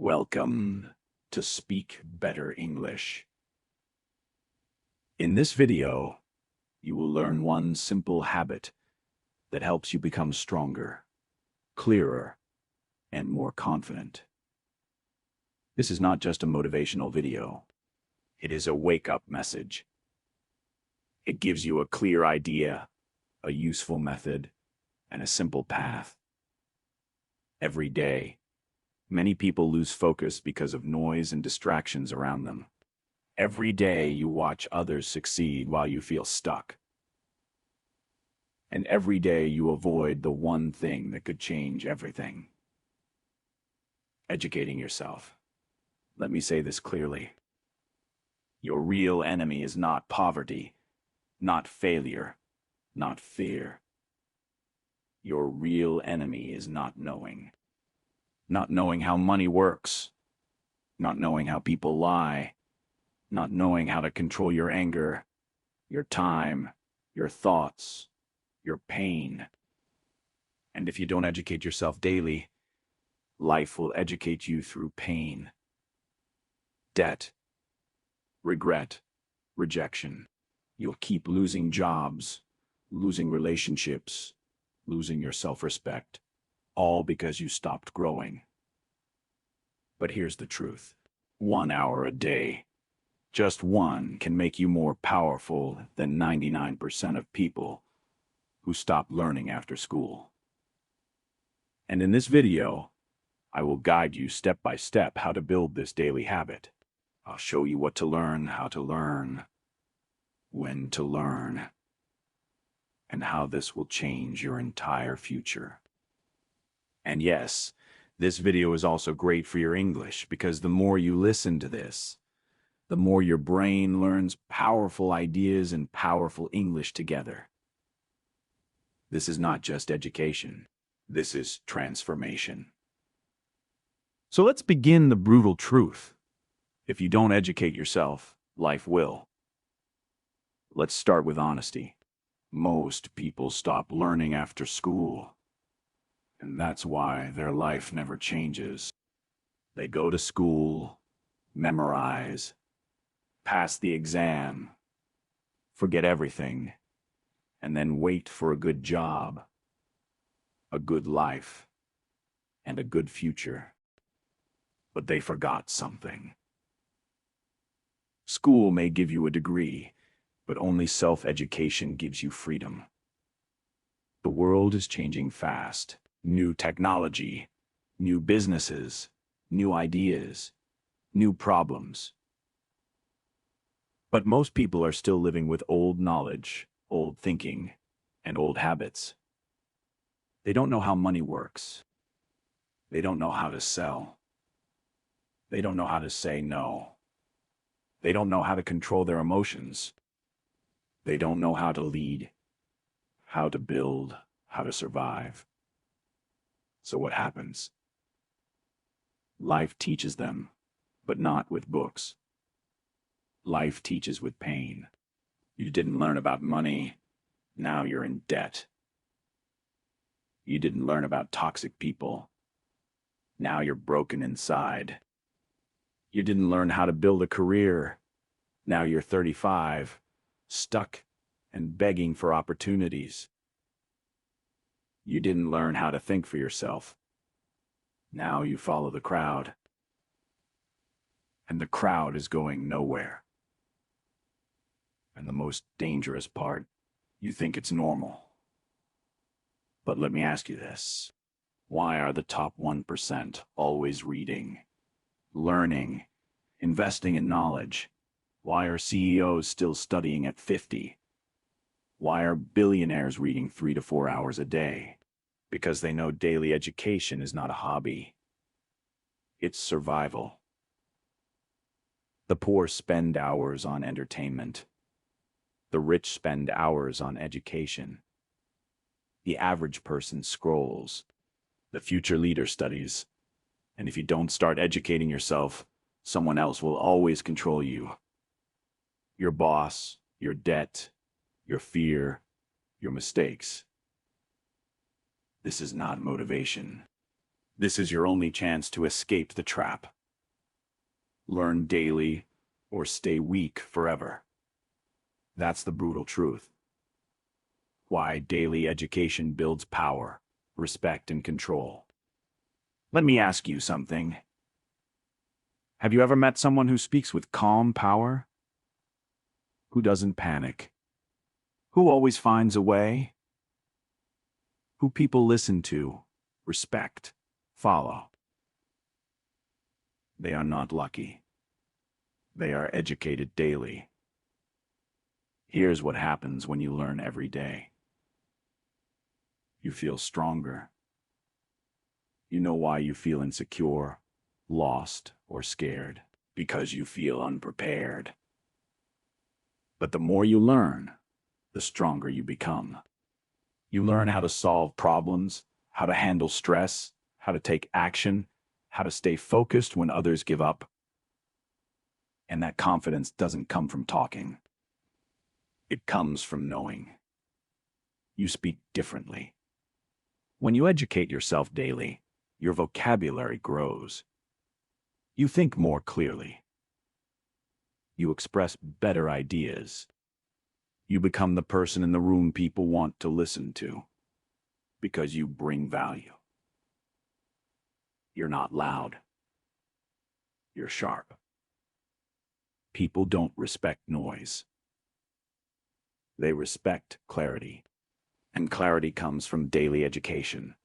Welcome to Speak Better English. In this video, you will learn one simple habit that helps you become stronger, clearer, and more confident. This is not just a motivational video. It is a wake-up message. It gives you a clear idea, a useful method, and a simple path. Every day, many people lose focus because of noise and distractions around them. Every day you watch others succeed while you feel stuck. And every day you avoid the one thing that could change everything. Educating yourself. Let me say this clearly. Your real enemy is not poverty, not failure, not fear. Your real enemy is not knowing. Not knowing how money works, not knowing how people lie, not knowing how to control your anger, your time, your thoughts, your pain. And if you don't educate yourself daily, life will educate you through pain, debt, regret, rejection. You'll keep losing jobs, losing relationships, losing your self-respect. All because you stopped growing. But here's the truth. 1 hour a day, just one, can make you more powerful than 99% of people who stop learning after school. And in this video, I will guide you step by step how to build this daily habit. I'll show you what to learn, how to learn, when to learn, and how this will change your entire future. And yes, this video is also great for your English because the more you listen to this, the more your brain learns powerful ideas and powerful English together. This is not just education. This is transformation. So let's begin the brutal truth. If you don't educate yourself, life will. Let's start with honesty. Most people stop learning after school. And that's why their life never changes. They go to school, memorize, pass the exam, forget everything, and then wait for a good job, a good life, and a good future. But they forgot something. School may give you a degree, but only self-education gives you freedom. The world is changing fast. New technology, new businesses, new ideas, new problems. But most people are still living with old knowledge, old thinking, and old habits. They don't know how money works. They don't know how to sell. They don't know how to say no. They don't know how to control their emotions. They don't know how to lead, how to build, how to survive. So what happens? Life teaches them, but not with books. Life teaches with pain. You didn't learn about money, now you're in debt. You didn't learn about toxic people, now you're broken inside. You didn't learn how to build a career, now you're 35, stuck and begging for opportunities. You didn't learn how to think for yourself. Now you follow the crowd. And the crowd is going nowhere. And the most dangerous part, you think it's normal. But let me ask you this. Why are the top 1% always reading, learning, investing in knowledge? Why are CEOs still studying at 50? Why are billionaires reading 3 to 4 hours a day? Because they know daily education is not a hobby. It's survival. The poor spend hours on entertainment. The rich spend hours on education. The average person scrolls. The future leader studies. And if you don't start educating yourself, someone else will always control you. Your boss, your debt, your fear, your mistakes. This is not motivation. This is your only chance to escape the trap. Learn daily or stay weak forever. That's the brutal truth. Why daily education builds power, respect, and control. Let me ask you something. Have you ever met someone who speaks with calm power? Who doesn't panic? Who always finds a way? Who people listen to, respect, follow? They are not lucky. They are educated daily. Here's what happens when you learn every day. You feel stronger. You know why you feel insecure, lost, or scared. Because you feel unprepared. But the more you learn, the stronger you become. You learn how to solve problems, how to handle stress, how to take action, how to stay focused when others give up. And that confidence doesn't come from talking. It comes from knowing. You speak differently. When you educate yourself daily, your vocabulary grows. You think more clearly. You express better ideas. You become the person in the room people want to listen to because you bring value. You're not loud. You're sharp. People don't respect noise. They respect clarity. And clarity comes from daily education.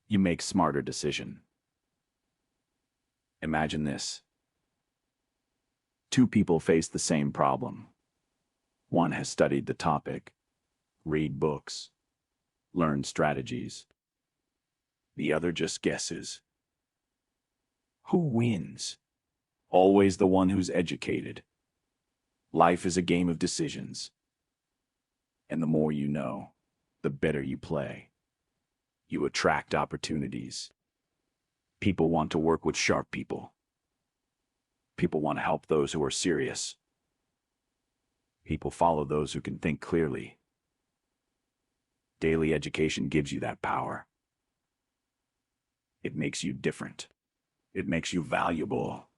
You make smarter decisions. Imagine this. Two people face the same problem. One has studied the topic, read books, learned strategies. The other just guesses. Who wins? Always the one who's educated. Life is a game of decisions. And the more you know, the better you play. You attract opportunities. People want to work with sharp people. People want to help those who are serious. People follow those who can think clearly. Daily education gives you that power. It makes you different. It makes you valuable.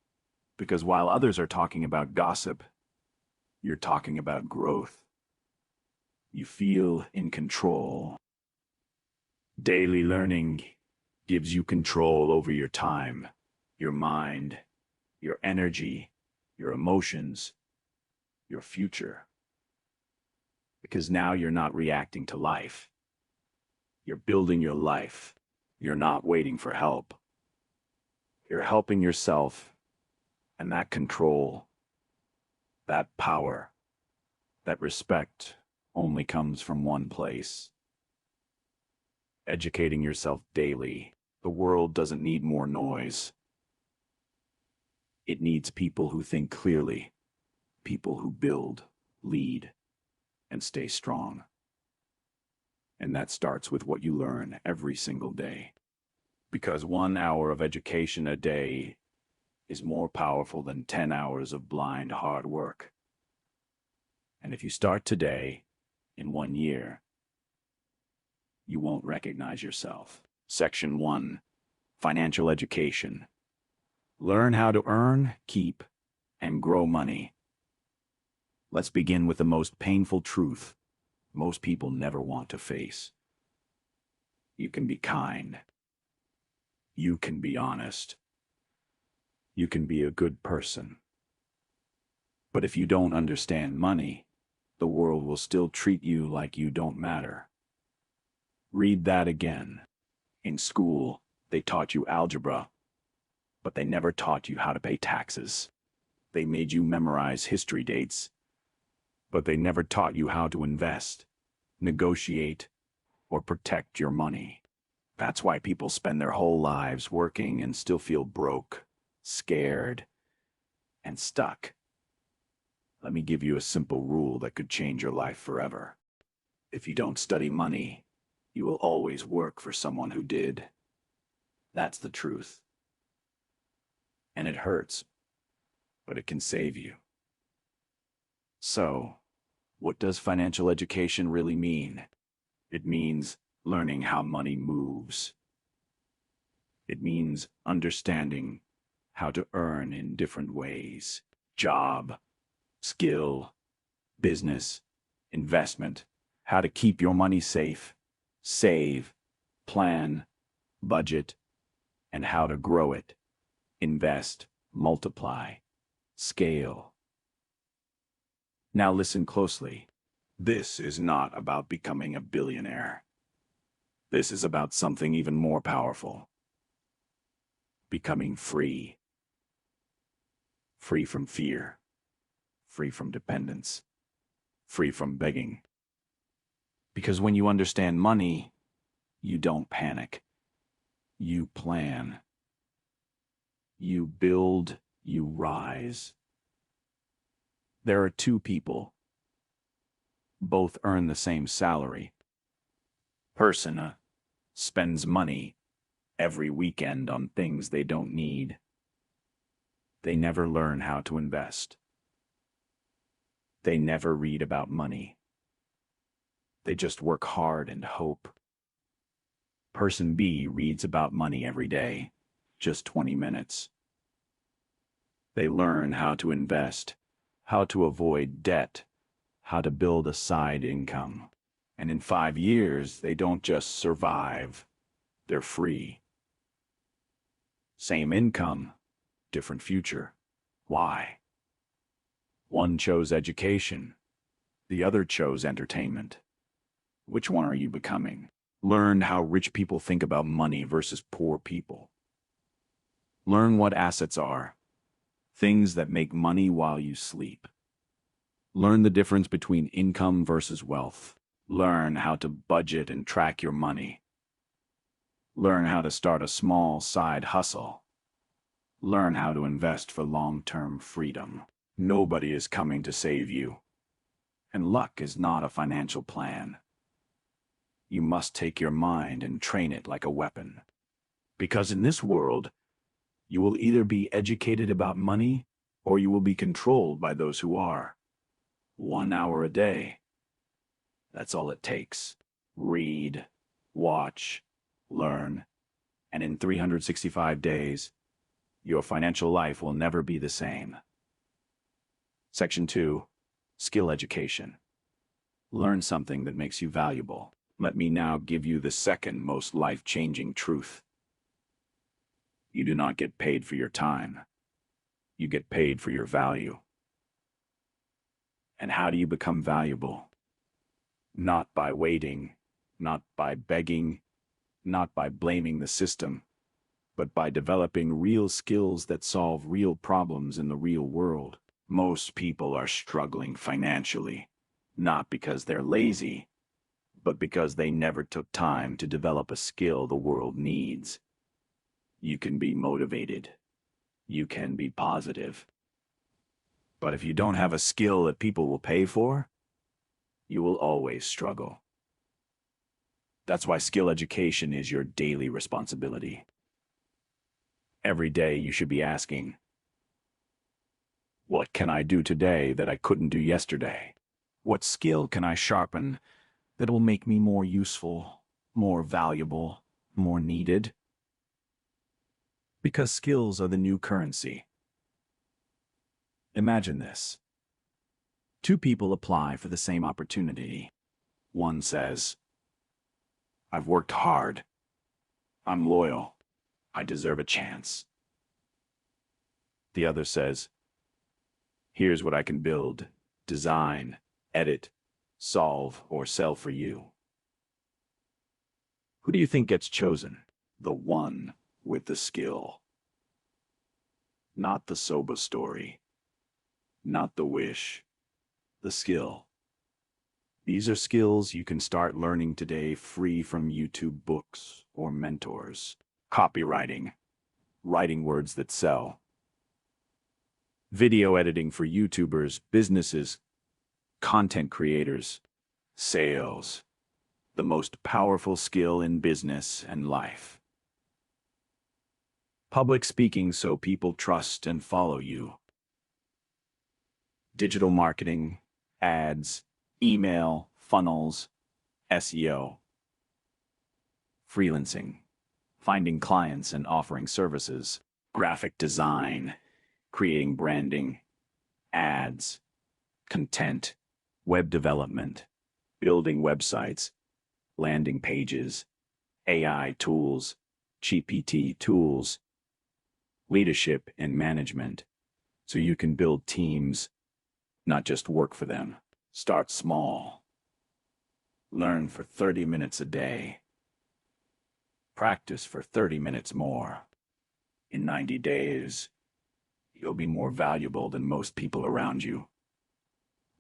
Because while others are talking about gossip, you're talking about growth. You feel in control. Daily learning gives you control over your time, your mind, your energy, your emotions, your future. Because now you're not reacting to life. You're building your life. You're not waiting for help. You're helping yourself, and that control, that power, that respect only comes from one place. Educating yourself daily. The world doesn't need more noise. It needs people who think clearly, people who build, lead, and stay strong. And that starts with what you learn every single day. Because 1 hour of education a day is more powerful than 10 hours of blind hard work. And if you start today, in 1 year, you won't recognize yourself. Section 1, Financial Education. Learn how to earn, keep, and grow money. Let's begin with the most painful truth most people never want to face. You can be kind. You can be honest. You can be a good person. But if you don't understand money, the world will still treat you like you don't matter. Read that again. In school, they taught you algebra, but they never taught you how to pay taxes. They made you memorize history dates, but they never taught you how to invest, negotiate, or protect your money. That's why people spend their whole lives working and still feel broke, scared, and stuck. Let me give you a simple rule that could change your life forever. If you don't study money, you will always work for someone who did. That's the truth. And it hurts, but it can save you. So, what does financial education really mean? It means learning how money moves. It means understanding how to earn in different ways: job, skill, business, investment, how to keep your money safe, save, plan, budget, and how to grow it, invest, multiply, scale. Now listen closely. This is not about becoming a billionaire. This is about something even more powerful: becoming free. Free from fear, free from dependence, free from begging. Because when you understand money, you don't panic. You plan. You build, you rise. There are two people. Both earn the same salary. Person spends money every weekend on things they don't need. They never learn how to invest. They never read about money. They just work hard and hope. Person B reads about money every day, just 20 minutes. They learn how to invest, how to avoid debt, how to build a side income. And in 5 years, they don't just survive, they're free. Same income, different future. Why? One chose education, the other chose entertainment. Which one are you becoming? Learn how rich people think about money versus poor people. Learn what assets are, things that make money while you sleep. Learn the difference between income versus wealth. Learn how to budget and track your money. Learn how to start a small side hustle. Learn how to invest for long-term freedom. Nobody is coming to save you. And luck is not a financial plan. You must take your mind and train it like a weapon. Because in this world, you will either be educated about money or you will be controlled by those who are. 1 hour a day. That's all it takes. Read, watch, learn, and in 365 days, your financial life will never be the same. Section 2, Skill Education. Learn something that makes you valuable. Let me now give you the second most life-changing truth. You do not get paid for your time. You get paid for your value. And how do you become valuable? Not by waiting, not by begging, not by blaming the system, but by developing real skills that solve real problems in the real world. Most people are struggling financially, not because they're lazy, but because they never took time to develop a skill the world needs. You can be motivated. You can be positive. But if you don't have a skill that people will pay for, you will always struggle. That's why skill education is your daily responsibility. Every day you should be asking, what can I do today that I couldn't do yesterday? What skill can I sharpen that will make me more useful, more valuable, more needed? Because skills are the new currency. Imagine this. Two people apply for the same opportunity. One says, I've worked hard. I'm loyal. I deserve a chance. The other says, here's what I can build, design, edit, solve, or sell for you. Who do you think gets chosen? The one with the skill. Not the soba story. Not the wish. The skill. These are skills you can start learning today free from YouTube books or mentors. Copywriting. Writing words that sell. Video editing for YouTubers, businesses, content creators. Sales. The most powerful skill in business and life. Public speaking so people trust and follow you. Digital marketing, ads, email, funnels, SEO. Freelancing, finding clients and offering services. graphic design, creating branding, ads, content, web development, building websites, landing pages, AI tools, GPT tools, leadership and management, so you can build teams, not just work for them. Start small. Learn for 30 minutes a day. Practice for 30 minutes more. In 90 days, you'll be more valuable than most people around you.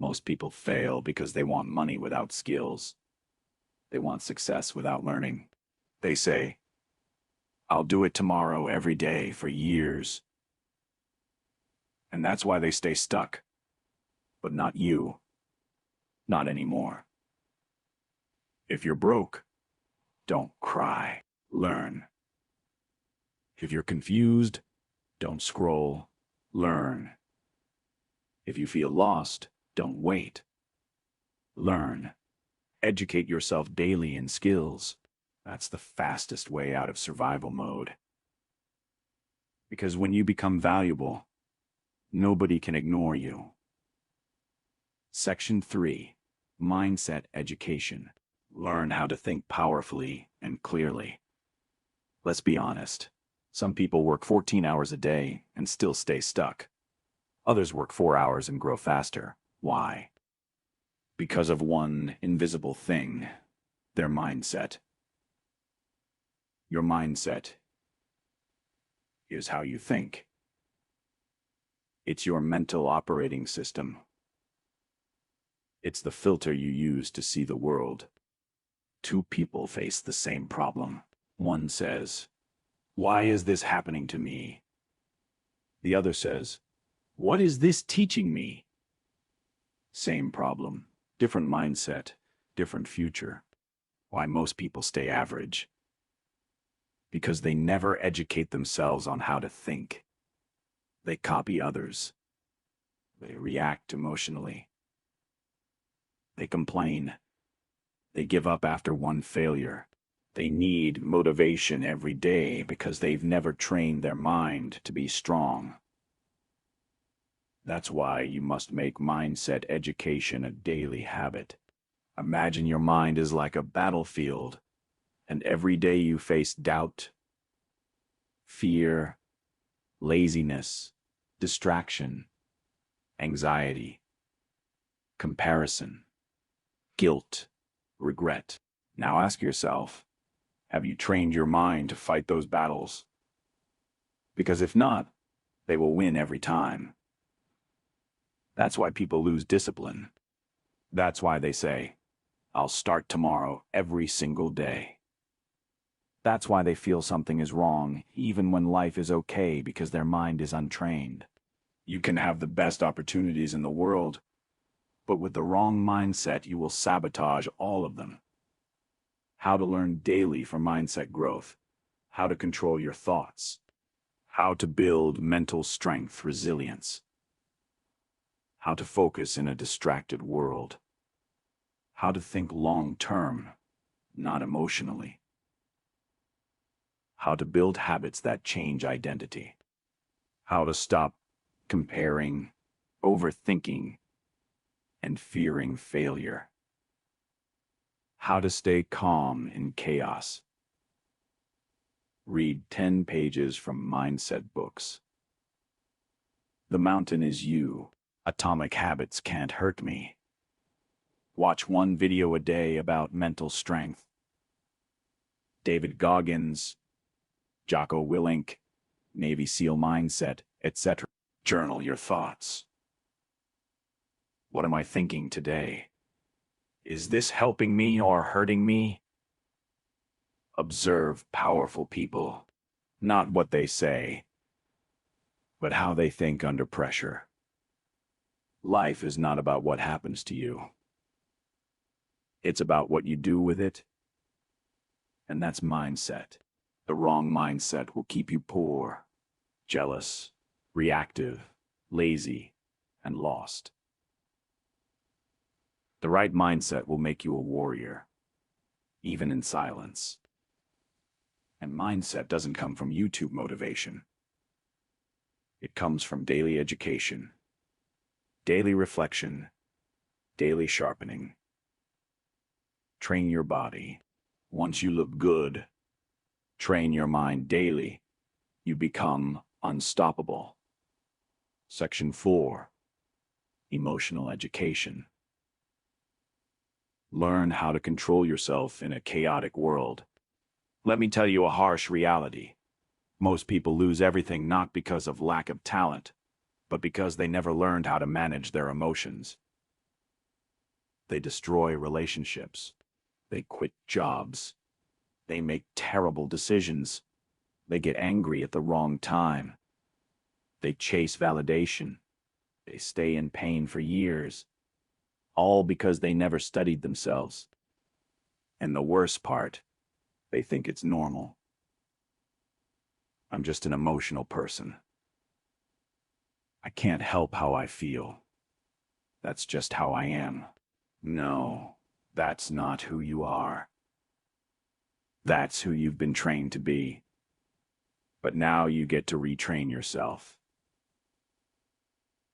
Most people fail because they want money without skills. They want success without learning. They say, I'll do it tomorrow every day for years. And that's why they stay stuck. But not you. Not anymore. If you're broke, don't cry. Learn. If you're confused, don't scroll. Learn. If you feel lost, don't wait. Learn. Educate yourself daily in skills. That's the fastest way out of survival mode. Because when you become valuable, nobody can ignore you. Section 3. Mindset Education. Learn how to think powerfully and clearly. Let's be honest. Some people work 14 hours a day and still stay stuck. Others work 4 hours and grow faster. Why? Because of one invisible thing, their mindset. Your mindset is how you think. It's your mental operating system. It's the filter you use to see the world. Two people face the same problem. One says, "Why is this happening to me?" The other says, "What is this teaching me?" Same problem, different mindset, different future. Why most people stay average? Because they never educate themselves on how to think. They copy others. They react emotionally. They complain. They give up after one failure. They need motivation every day because they've never trained their mind to be strong. That's why you must make mindset education a daily habit. Imagine your mind is like a battlefield, and every day you face doubt, fear, laziness, distraction, anxiety, comparison, guilt, regret. Now ask yourself, have you trained your mind to fight those battles? Because if not, they will win every time. That's why people lose discipline. That's why they say, "I'll start tomorrow every single day." That's why they feel something is wrong, even when life is okay, because their mind is untrained. You can have the best opportunities in the world, but with the wrong mindset, you will sabotage all of them. How to learn daily for mindset growth. How to control your thoughts. How to build mental strength, resilience. How to focus in a distracted world. How to think long-term, not emotionally. How to build habits that change identity. How to stop comparing, overthinking, and fearing failure. How to stay calm in chaos. Read 10 pages from mindset books. The Mountain is You. Atomic Habits Can't Hurt Me. Watch one video a day about mental strength. David Goggins, Jocko Willink, Navy SEAL Mindset, etc. Journal your thoughts. What am I thinking today? Is this helping me or hurting me? Observe powerful people, not what they say, but how they think under pressure. Life is not about what happens to you. It's about what you do with it, and that's mindset. The wrong mindset will keep you poor, jealous, reactive, lazy, and lost. The right mindset will make you a warrior, even in silence. And mindset doesn't come from YouTube motivation. It comes from daily education, daily reflection, daily sharpening. Train your body. Once you look good, train your mind daily. You become unstoppable. Section 4. Emotional education. Learn how to control yourself in a chaotic world. Let me tell you a harsh reality. Most people lose everything not because of lack of talent, but because they never learned how to manage their emotions. They destroy relationships. They quit jobs. They make terrible decisions. They get angry at the wrong time. They chase validation. They stay in pain for years, all because they never studied themselves. And the worst part, they think it's normal. I'm just an emotional person. I can't help how I feel. That's just how I am. No, that's not who you are. That's who you've been trained to be. But now you get to retrain yourself.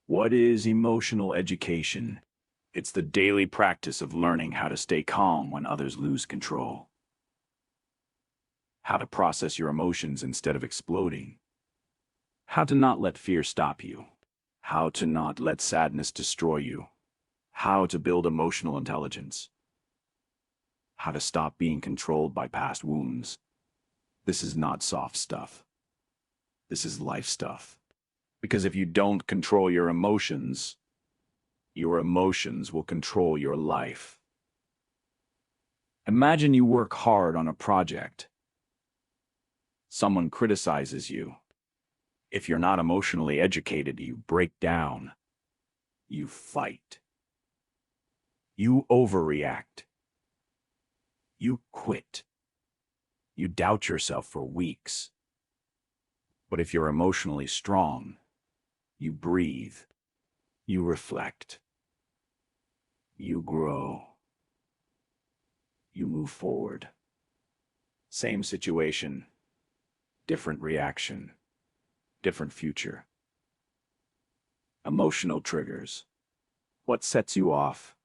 What is emotional education? It's the daily practice of learning how to stay calm when others lose control. How to process your emotions instead of exploding. How to not let fear stop you. How to not let sadness destroy you. How to build emotional intelligence. How to stop being controlled by past wounds. This is not soft stuff. This is life stuff. Because if you don't control your emotions will control your life. Imagine you work hard on a project. Someone criticizes you. If you're not emotionally educated, you break down. You fight. You overreact. You quit. You doubt yourself for weeks. But if you're emotionally strong, you breathe. You reflect. You grow. You move forward. Same situation, different reaction, different future. Emotional triggers. What sets you off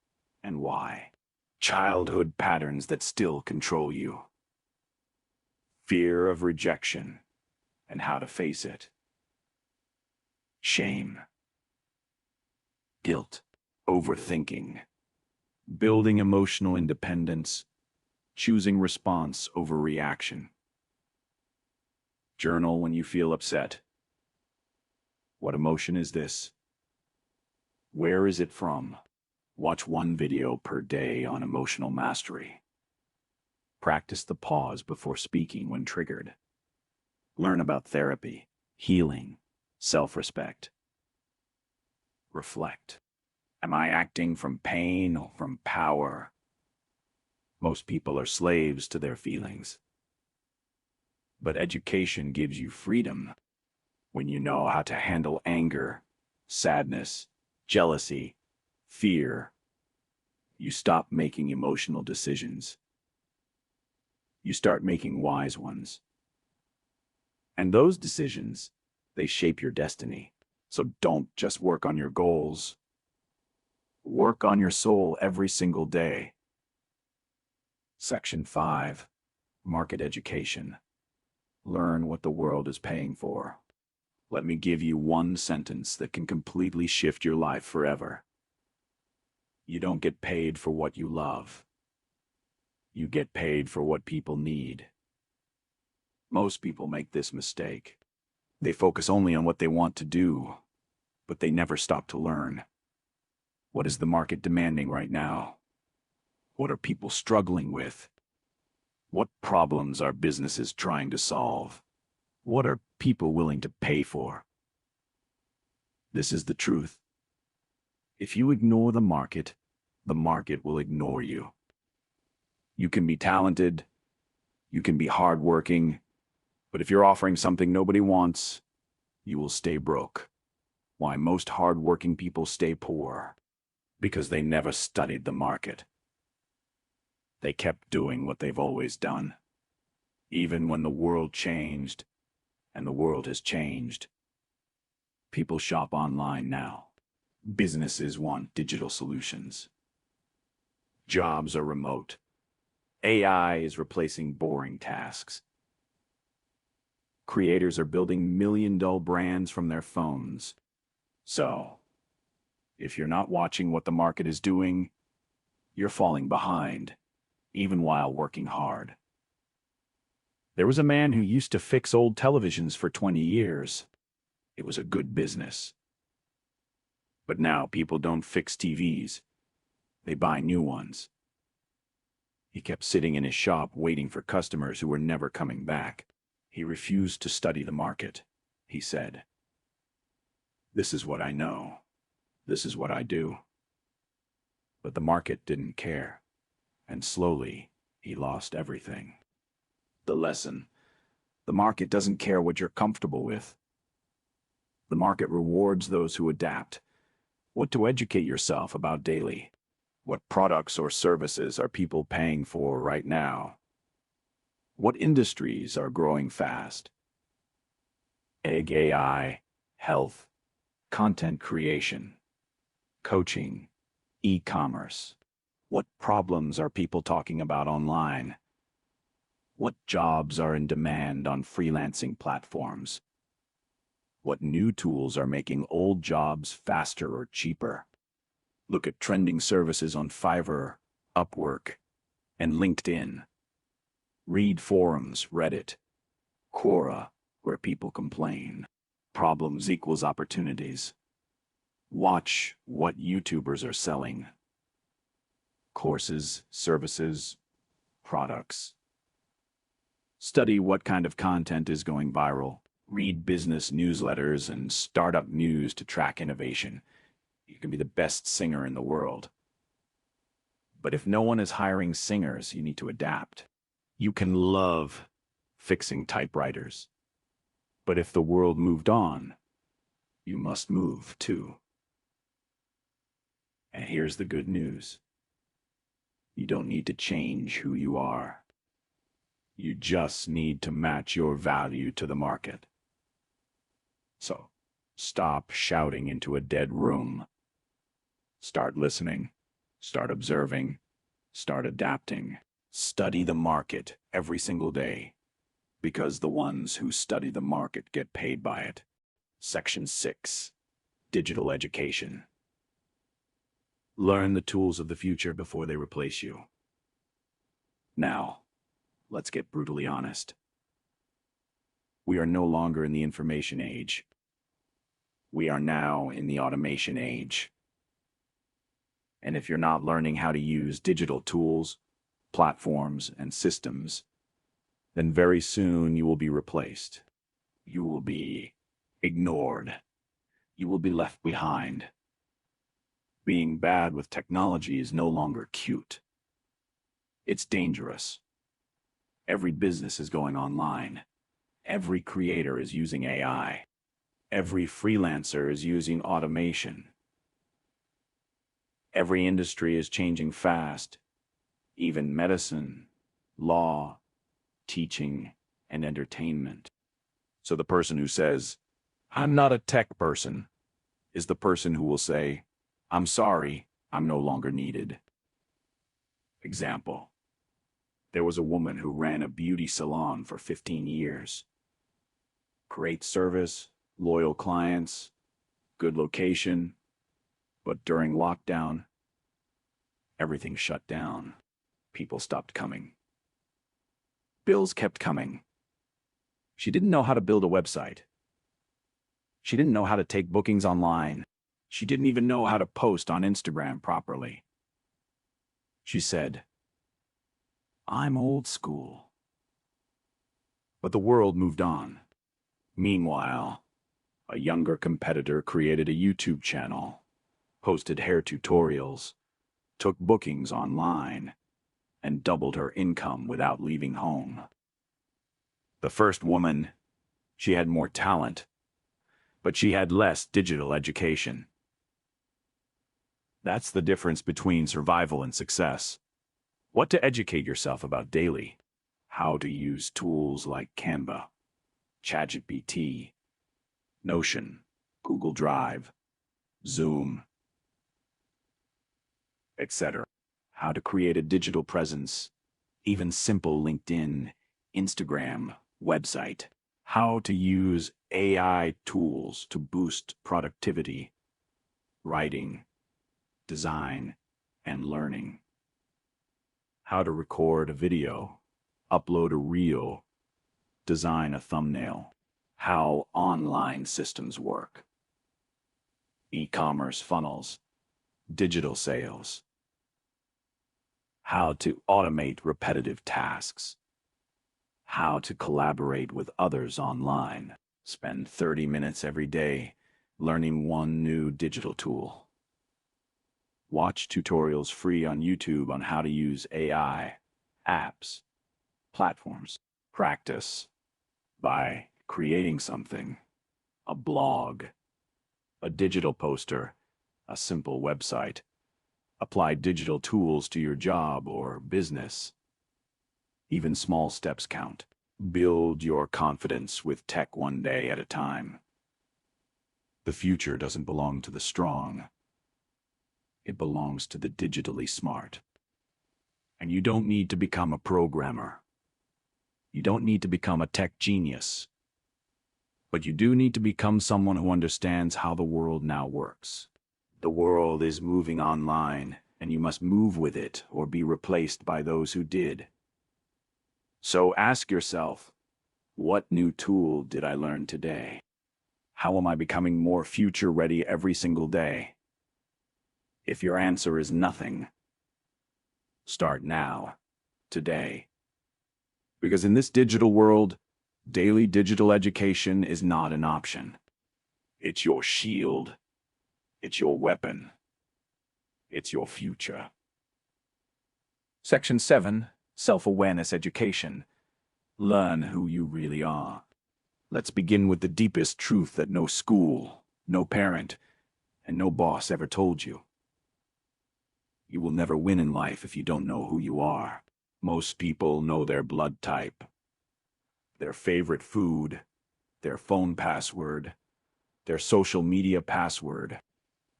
and why? Childhood patterns that still control you. Fear of rejection and how to face it. Shame. Guilt. Overthinking. Building emotional independence. Choosing response over reaction. Journal when you feel upset. What emotion is this? Where is it from? Watch one video per day on emotional mastery. Practice the pause before speaking when triggered. Learn about therapy, healing, self-respect. Reflect. Am I acting from pain or from power? Most people are slaves to their feelings. But education gives you freedom when you know how to handle anger, sadness, jealousy, fear. You stop making emotional decisions. You start making wise ones. And those decisions, they shape your destiny. So don't just work on your goals. Work on your soul every single day. Section 5. Market education. Learn what the world is paying for. Let me give you one sentence that can completely shift your life forever. You don't get paid for what you love. You get paid for what people need. Most people make this mistake. They focus only on what they want to do, but they never stop to learn. What is the market demanding right now? What are people struggling with? What problems are businesses trying to solve? What are people willing to pay for? This is the truth. If you ignore the market will ignore you. You can be talented, you can be hardworking, but if you're offering something nobody wants, you will stay broke. Why most hardworking people stay poor? Because they never studied the market. They kept doing what they've always done, even when the world changed, and the world has changed. People shop online now. Businesses want digital solutions. Jobs are remote. AI is replacing boring tasks. Creators are building million-dollar brands from their phones. So, if you're not watching what the market is doing, you're falling behind, even while working hard. There was a man who used to fix old televisions for 20 years. It was a good business. But now people don't fix TVs. They buy new ones. He kept sitting in his shop waiting for customers who were never coming back. He refused to study the market. He said, "This is what I know. This is what I do." But the market didn't care, and slowly he lost everything. The lesson: the market doesn't care what you're comfortable with. The market rewards those who adapt. What to educate yourself about daily? What products or services are people paying for right now? What industries are growing fast? Egg AI, health, content creation, coaching, e-commerce. What problems are people talking about online? What jobs are in demand on freelancing platforms? What new tools are making old jobs faster or cheaper? Look at trending services on Fiverr, Upwork, and LinkedIn. Read forums, Reddit, Quora, where people complain. Problems equals opportunities. Watch what YouTubers are selling. Courses, services, products. Study what kind of content is going viral. Read business newsletters and startup news to track innovation. You can be the best singer in the world. But if no one is hiring singers, you need to adapt. You can love fixing typewriters. But if the world moved on, you must move too. And here's the good news. You don't need to change who you are. You just need to match your value to the market. So, stop shouting into a dead room. Start listening. Start observing. Start adapting. Study the market every single day, because the ones who study the market get paid by it. Section 6. Digital education. Learn the tools of the future before they replace you. Now, let's get brutally honest. We are no longer in the information age. We are now in the automation age. And if you're not learning how to use digital tools, platforms, and systems, then very soon you will be replaced. You will be ignored. You will be left behind. Being bad with technology is no longer cute. It's dangerous. Every business is going online. Every creator is using AI. Every freelancer is using automation. Every industry is changing fast. Even medicine, law, teaching, and entertainment. So the person who says, "I'm not a tech person," is the person who will say, "I'm sorry, I'm no longer needed." Example. There was a woman who ran a beauty salon for 15 years. Great service, loyal clients, good location, but during lockdown, everything shut down. People stopped coming. Bills kept coming. She didn't know how to build a website. She didn't know how to take bookings online. She didn't even know how to post on Instagram properly. She said, "I'm old school." But the world moved on. Meanwhile, a younger competitor created a YouTube channel, posted hair tutorials, took bookings online, and doubled her income without leaving home. The first woman, she had more talent, but she had less digital education. That's the difference between survival and success. What to educate yourself about daily. How to use tools like Canva, ChatGPT, Notion, Google Drive, Zoom, etc. How to create a digital presence, even simple LinkedIn, Instagram, website. How to use AI tools to boost productivity, writing, design, and learning. How to record a video, upload a reel, design a thumbnail. How online systems work. E-commerce funnels, digital sales. How to automate repetitive tasks. How to collaborate with others online. Spend 30 minutes every day learning one new digital tool. Watch tutorials free on YouTube on how to use AI, apps, platforms. Practice by creating something, a blog, a digital poster, a simple website. Apply digital tools to your job or business. Even small steps count. Build your confidence with tech one day at a time. The future doesn't belong to the strong. It belongs to the digitally smart. And you don't need to become a programmer. You don't need to become a tech genius. But you do need to become someone who understands how the world now works. The world is moving online, and you must move with it or be replaced by those who did. So ask yourself, what new tool did I learn today? How am I becoming more future-ready every single day? If your answer is nothing, start now, today. Because in this digital world, daily digital education is not an option. It's your shield. It's your weapon. It's your future. Section 7, Self-Awareness Education. Learn who you really are. Let's begin with the deepest truth that no school, no parent, and no boss ever told you. You will never win in life if you don't know who you are. Most people know their blood type, their favorite food, their phone password, their social media password,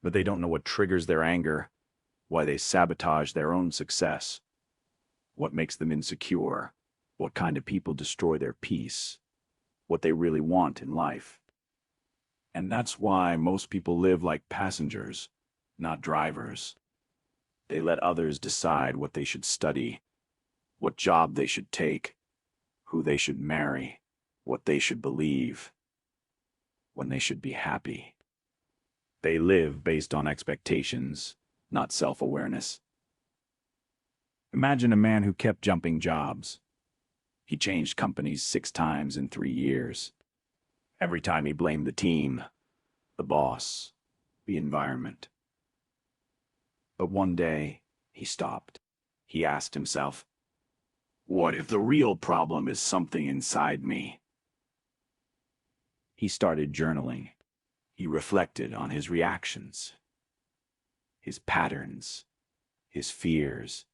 but they don't know what triggers their anger, why they sabotage their own success, what makes them insecure, what kind of people destroy their peace, what they really want in life. And that's why most people live like passengers, not drivers. They let others decide what they should study, what job they should take, who they should marry, what they should believe, when they should be happy. They live based on expectations, not self-awareness. Imagine a man who kept jumping jobs. He changed companies 6 times in 3 years. Every time he blamed the team, the boss, the environment. But one day, he stopped. He asked himself, what if the real problem is something inside me? He started journaling. He reflected on his reactions, his patterns, his fears,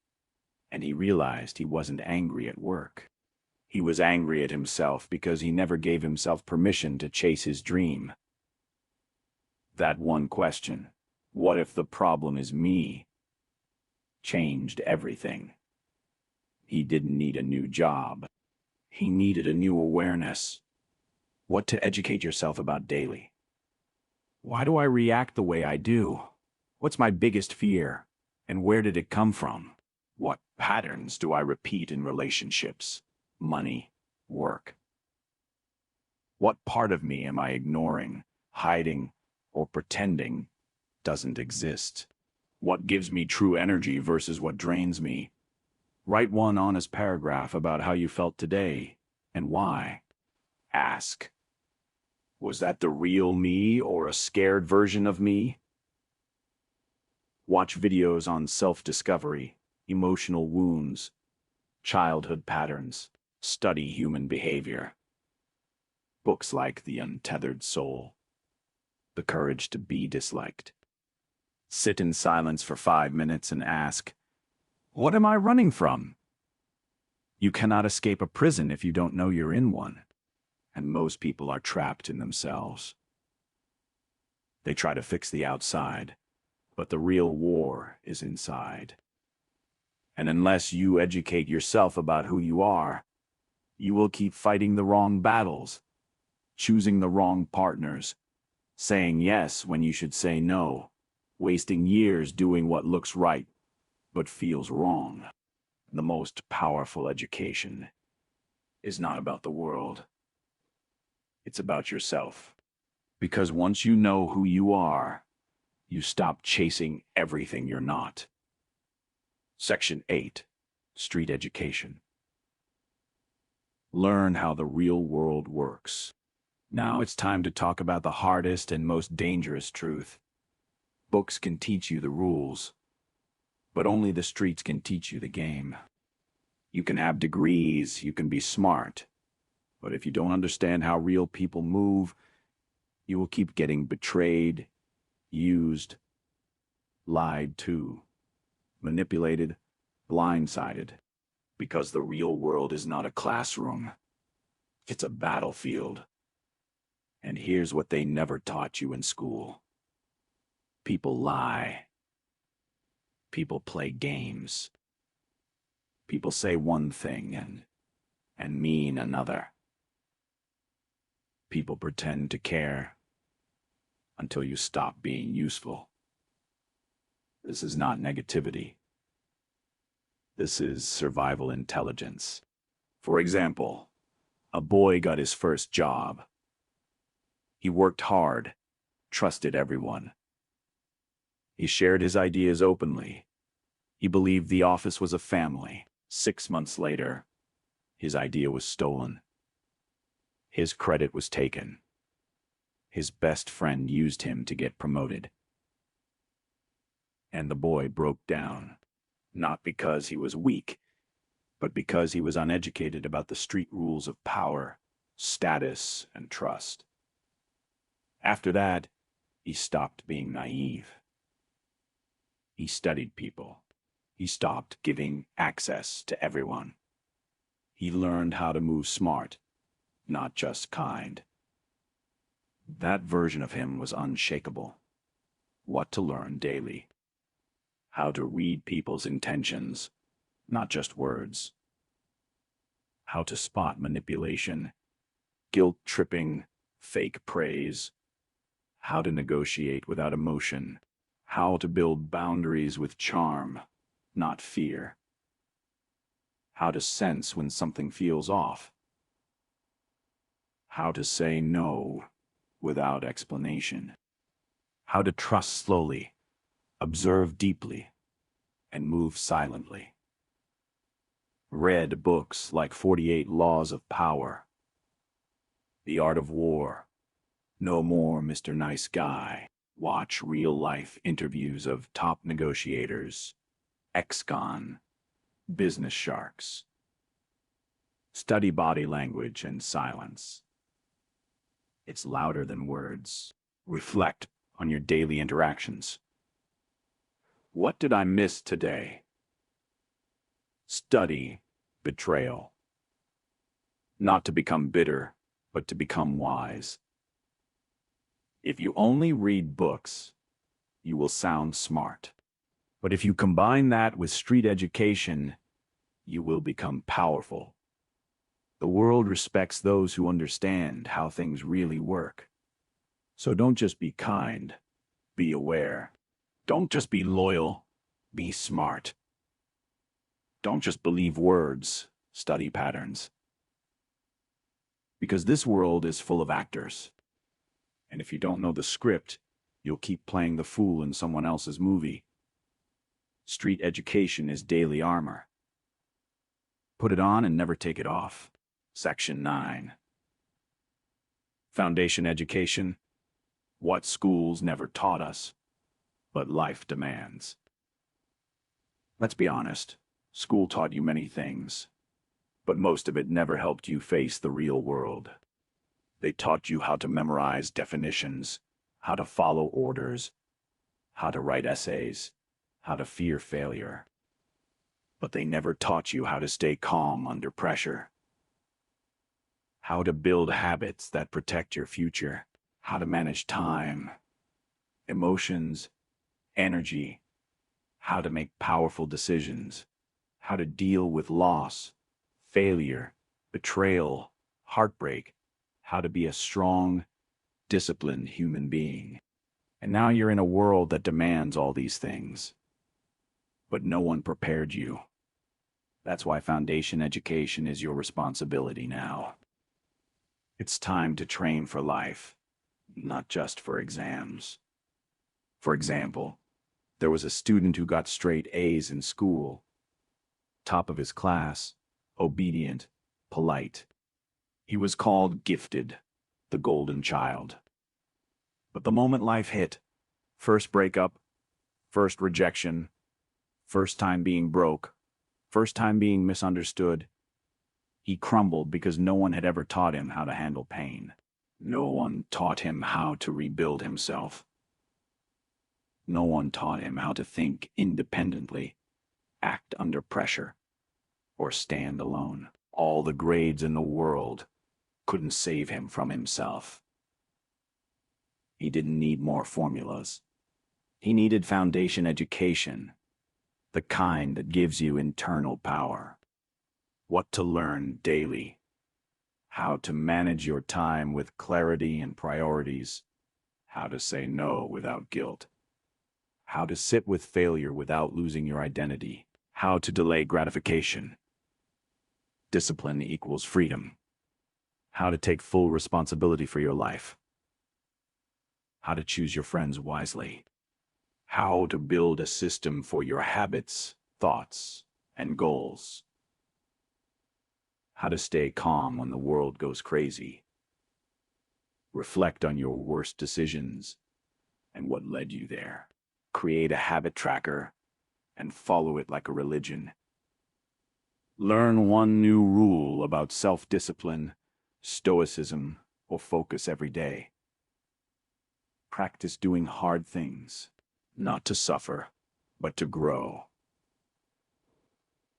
and he realized he wasn't angry at work. He was angry at himself because he never gave himself permission to chase his dream. That one question, what if the problem is me, changed everything. He didn't need a new job. He needed a new awareness. What to educate yourself about daily. Why do I react the way I do? What's my biggest fear? And where did it come from? What patterns do I repeat in relationships, money, work? What part of me am I ignoring, hiding, or pretending doesn't exist? What gives me true energy versus what drains me? Write one honest paragraph about how you felt today and why. Ask, was that the real me or a scared version of me? Watch videos on self-discovery, emotional wounds, childhood patterns. Study human behavior. Books like The Untethered Soul, The Courage to Be Disliked. Sit in silence for 5 minutes and ask, what am I running from? You cannot escape a prison if you don't know you're in one, and most people are trapped in themselves. They try to fix the outside, but the real war is inside. And unless you educate yourself about who you are, you will keep fighting the wrong battles, choosing the wrong partners, saying yes when you should say no, wasting years doing what looks right but feels wrong. The most powerful education is not about the world. It's about yourself. Because once you know who you are, you stop chasing everything you're not. Section 8, Street Education. Learn how the real world works. Now it's time to talk about the hardest and most dangerous truth. Books can teach you the rules, but only the streets can teach you the game. You can have degrees, you can be smart, but if you don't understand how real people move, you will keep getting betrayed, used, lied to, manipulated, blindsided, because the real world is not a classroom. It's a battlefield. And here's what they never taught you in school. People lie. People play games. People say one thing and mean another. People pretend to care until you stop being useful. This is not negativity. This is survival intelligence. For example, a boy got his first job. He worked hard, trusted everyone. He shared his ideas openly. He believed the office was a family. 6 months later, his idea was stolen. His credit was taken. His best friend used him to get promoted. And the boy broke down, not because he was weak, but because he was uneducated about the street rules of power, status, and trust. After that, he stopped being naive. He studied people. He stopped giving access to everyone. He learned how to move smart, not just kind. That version of him was unshakable. What to learn daily. How to read people's intentions, not just words. How to spot manipulation, guilt-tripping, fake praise. How to negotiate without emotion. How to build boundaries with charm, not fear. How to sense when something feels off. How to say no without explanation. How to trust slowly, observe deeply, and move silently. Read books like 48 Laws of Power, The Art of War, No More Mr. Nice Guy. Watch real-life interviews of top negotiators, ex-con, business sharks. Study body language and silence. It's louder than words. Reflect on your daily interactions. What did I miss today? Study betrayal. Not to become bitter, but to become wise. If you only read books, you will sound smart. But if you combine that with street education, you will become powerful. The world respects those who understand how things really work. So don't just be kind, be aware. Don't just be loyal, be smart. Don't just believe words, study patterns. Because this world is full of actors. And if you don't know the script, you'll keep playing the fool in someone else's movie. Street education is daily armor. Put it on and never take it off. Section 9. Foundation education. What schools never taught us, but life demands. Let's be honest, school taught you many things, but most of it never helped you face the real world. They taught you how to memorize definitions, how to follow orders, how to write essays, how to fear failure. But they never taught you how to stay calm under pressure, how to build habits that protect your future, how to manage time, emotions, energy, how to make powerful decisions, how to deal with loss, failure, betrayal, heartbreak, how to be a strong, disciplined human being. And now you're in a world that demands all these things, but no one prepared you. That's why foundation education is your responsibility now. It's time to train for life, not just for exams. For example, there was a student who got straight A's in school, top of his class, obedient, polite. He was called gifted, the golden child. But the moment life hit, first breakup, first rejection, first time being broke, first time being misunderstood, he crumbled because no one had ever taught him how to handle pain. No one taught him how to rebuild himself. No one taught him how to think independently, act under pressure, or stand alone. All the grades in the world couldn't save him from himself. He didn't need more formulas. He needed foundation education, the kind that gives you internal power. What to learn daily, how to manage your time with clarity and priorities, how to say no without guilt, how to sit with failure without losing your identity, how to delay gratification. Discipline equals freedom. How to take full responsibility for your life. How to choose your friends wisely. How to build a system for your habits, thoughts, and goals. How to stay calm when the world goes crazy. Reflect on your worst decisions and what led you there. Create a habit tracker and follow it like a religion. Learn one new rule about self-discipline, stoicism, or focus every day. Practice doing hard things, not to suffer, but to grow.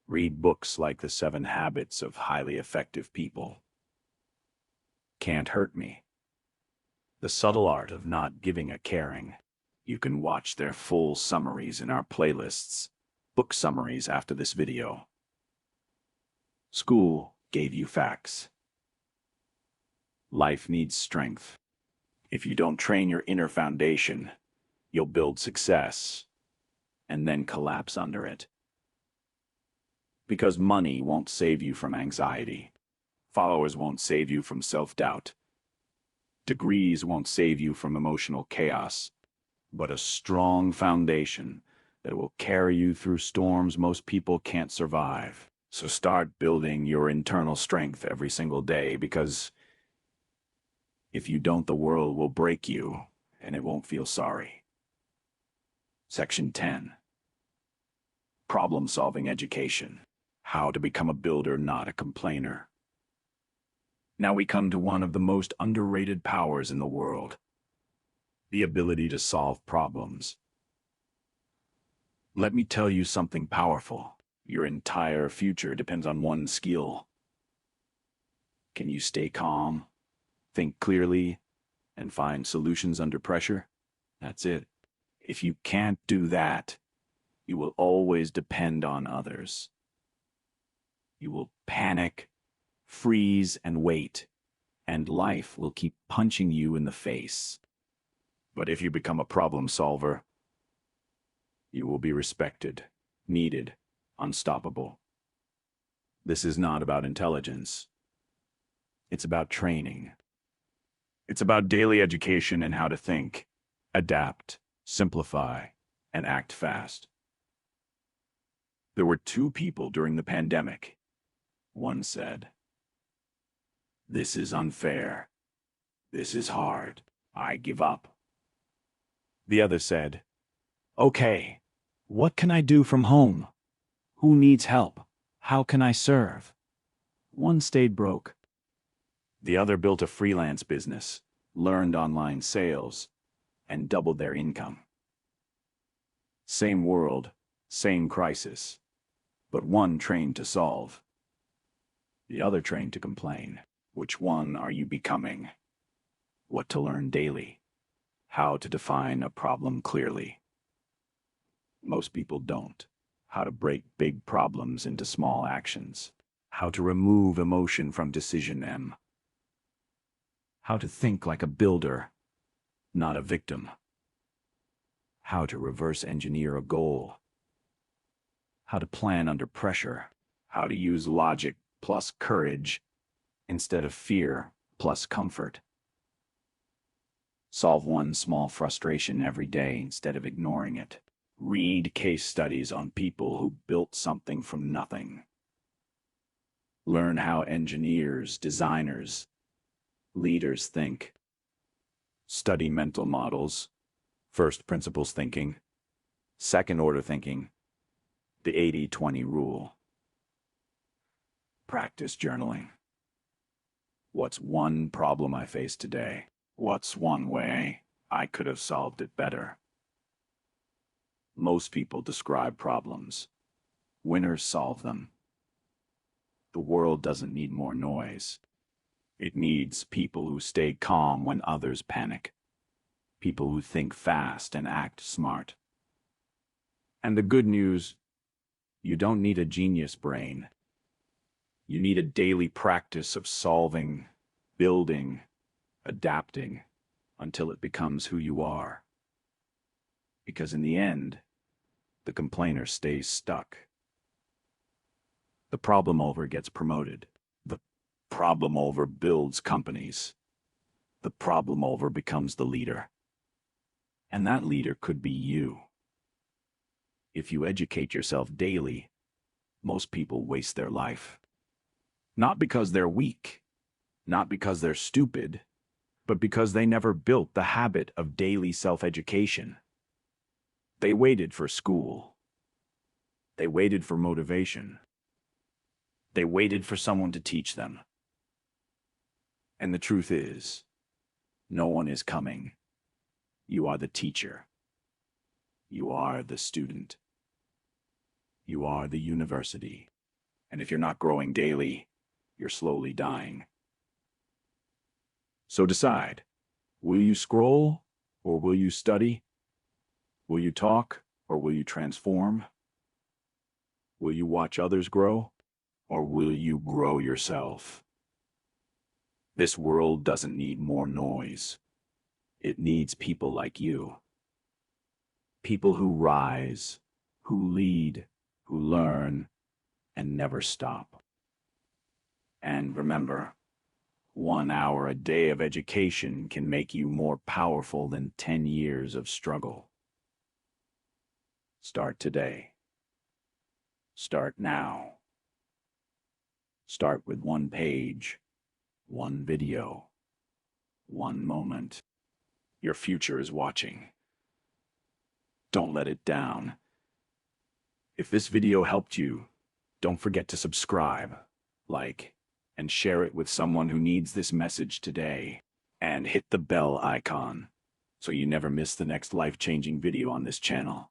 Read books like The 7 Habits of Highly Effective People. Can't Hurt Me. The Subtle Art of Not Giving a Caring. You can watch their full summaries in our playlists, book summaries after this video. School gave you facts. Life needs strength. If you don't train your inner foundation, you'll build success and then collapse under it. Because money won't save you from anxiety. Followers won't save you from self-doubt. Degrees won't save you from emotional chaos, but a strong foundation that will carry you through storms most people can't survive. So start building your internal strength every single day, because if you don't, the world will break you and it won't feel sorry. Section 10. Problem-solving education. How to become a builder, not a complainer. Now we come to one of the most underrated powers in the world. The ability to solve problems. Let me tell you something powerful. Your entire future depends on one skill. Can you stay calm, think clearly, and find solutions under pressure? That's it. If you can't do that, you will always depend on others. You will panic, freeze, and wait, and life will keep punching you in the face. But if you become a problem solver, you will be respected, needed, unstoppable. This is not about intelligence. It's about training. It's about daily education and how to think, adapt, simplify, and act fast. There were 2 people during the pandemic. One said, "This is unfair. This is hard. I give up." The other said, "Okay, what can I do from home? Who needs help? How can I serve?" One stayed broke. The other built a freelance business, learned online sales, and doubled their income. Same world, same crisis, but one trained to solve. The other trained to complain. Which one are you becoming? What to learn daily. How to define a problem clearly. Most people don't. How to break big problems into small actions. How to remove emotion from decision M. How to think like a builder, not a victim. How to reverse engineer a goal. How to plan under pressure. How to use logic plus courage instead of fear plus comfort. Solve one small frustration every day instead of ignoring it. Read case studies on people who built something from nothing. Learn how engineers, designers, leaders think. Study mental models, first principles thinking, second order thinking, the 80-20 rule. Practice journaling. What's one problem I face today? What's one way I could have solved it better? Most people describe problems. Winners solve them. The world doesn't need more noise. It needs people who stay calm when others panic. People who think fast and act smart. And the good news, you don't need a genius brain. You need a daily practice of solving, building, adapting, until it becomes who you are. Because in the end, the complainer stays stuck. The problem over gets promoted. The problem over builds companies. The problem over becomes the leader. And that leader could be you. If you educate yourself daily, most people waste their life. Not because they're weak, not because they're stupid, but because they never built the habit of daily self-education. They waited for school. They waited for motivation. They waited for someone to teach them. And the truth is, no one is coming. You are the teacher. You are the student. You are the university. And if you're not growing daily, you're slowly dying. So decide, will you scroll or will you study? Will you talk or will you transform? Will you watch others grow or will you grow yourself? This world doesn't need more noise. It needs people like you. People who rise, who lead, who learn, and never stop. And remember, 1 hour a day of education can make you more powerful than 10 years of struggle. Start today. Start now. Start with 1 page, 1 video, 1 moment. Your future is watching. Don't let it down. If this video helped you, don't forget to subscribe, like, and share it with someone who needs this message today. And hit the bell icon so you never miss the next life-changing video on this channel.